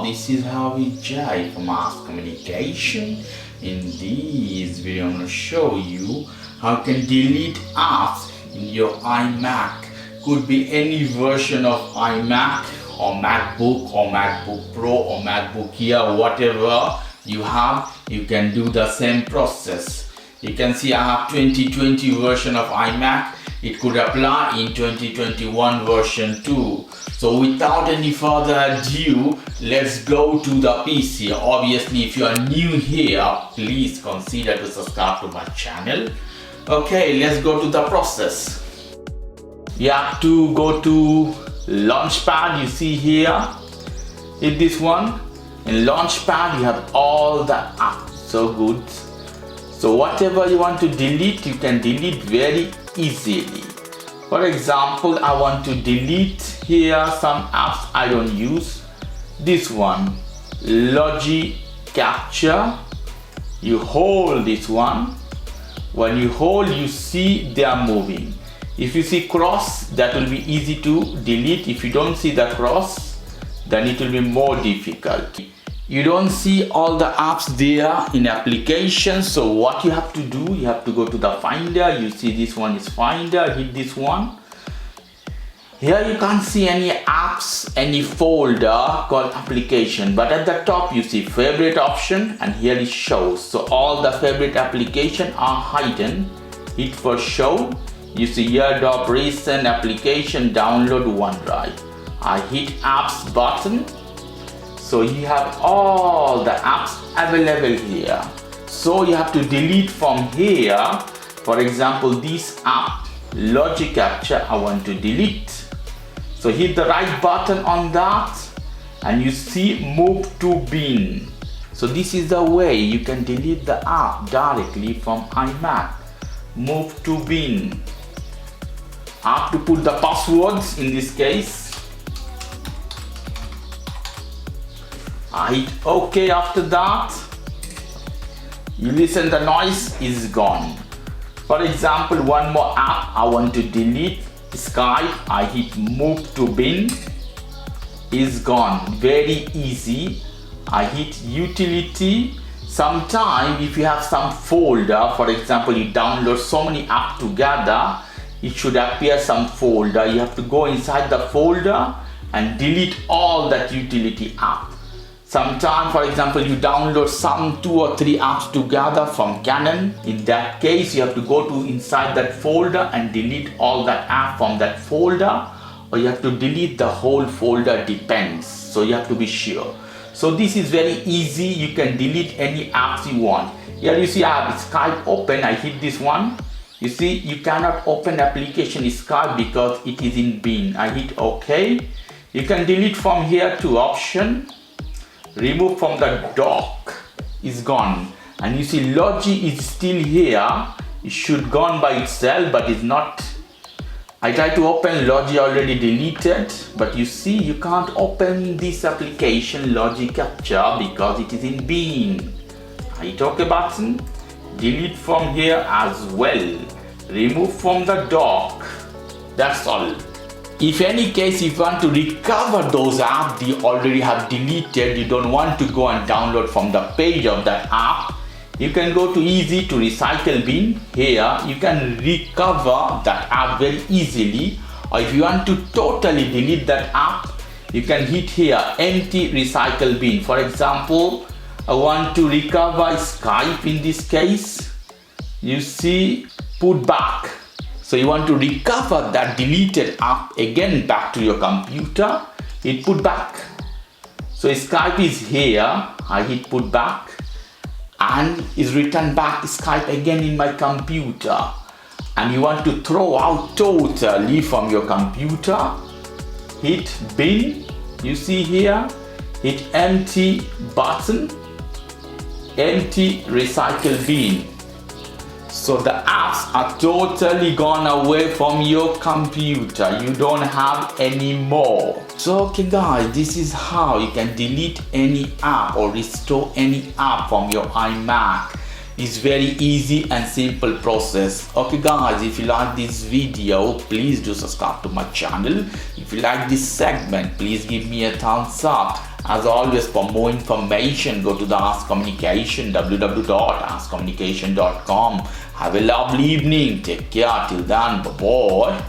this is how we jive for mass communication. In this video, I'm going to show you how you can delete apps in your iMac. Could be any version of iMac or MacBook or MacBook Pro or MacBook Air, whatever you have, you can do the same process. You can see I have 2020 version of iMac. It could apply in 2021 version too. So without any further ado, let's go to the PC. Obviously, if you are new here, please consider to subscribe to my channel. Okay, let's go to the process. You have to go to Launchpad. You see here, hit this one. In Launchpad, you have all the apps. So good. So whatever you want to delete, you can delete very easily. For example, I want to delete here some apps I don't use. This one, Logic Capture. You hold this one. When you hold, you see they are moving. If you see cross, that will be easy to delete. If you don't see the cross, then it will be more difficult. You don't see all the apps there in applications. So what you have to do, you have to go to the Finder. You see this one is Finder. Hit this one. Here you can't see any apps, any folder called application, but at the top you see favorite option, and here it shows. So all the favorite application are hidden. Hit for show. You see here top recent application, download OneDrive. I hit apps button. So you have all the apps available here. So you have to delete from here. For example, this app, Logic Capture, I want to delete. So hit the right button on that and you see move to bin. So this is the way you can delete the app directly from iMac. Move to bin. I have to put the passwords in this case. I hit OK. After that, you listen, the noise is gone. For example, one more app I want to delete, Skype. I hit move to bin, is gone. Very easy. I hit utility. Sometime if you have some folder, for example, you download so many apps together, it should appear some folder. You have to go inside the folder and delete all that utility app. Sometimes, for example, you download some 2 or 3 apps together from Canon. In that case, you have to go to inside that folder and delete all that app from that folder, or you have to delete the whole folder, depends. So you have to be sure. So this is very easy. You can delete any apps you want. Here you see I have Skype open. I hit this one. You see you cannot open application Skype because it is in bin. I hit OK. You can delete from here to option. Remove from the dock is gone, and you see Logic is still here. It should gone by itself, but it's not. I tried to open Logic, already deleted, but you see you can't open this application Logic Capture because it is in bin. I hit OK button. Delete from here as well. Remove from the dock. That's all. If any case you want to recover those apps you already have deleted, you don't want to go and download from the page of that app, you can go to easy to recycle bin. Here you can recover that app very easily, or if you want to totally delete that app, you can hit here empty recycle bin. For example, I want to recover Skype. In this case, you see put back. So you want to recover that deleted app again back to your computer, hit put back. So Skype is here, I hit put back and is returned back Skype again in my computer. And you want to throw out totally from your computer, hit bin. You see here, hit empty button, empty recycle bin. So the apps are totally gone away from your computer. You don't have any more. So okay guys, this is how you can delete any app or restore any app from your iMac. It's very easy and simple process. Okay guys, if you like this video, please do subscribe to my channel. If you like this segment, please give me a thumbs up. As always, for more information, go to the Ask Communication, www.askcommunication.com. Have a lovely evening. Take care. Till then, bye bye.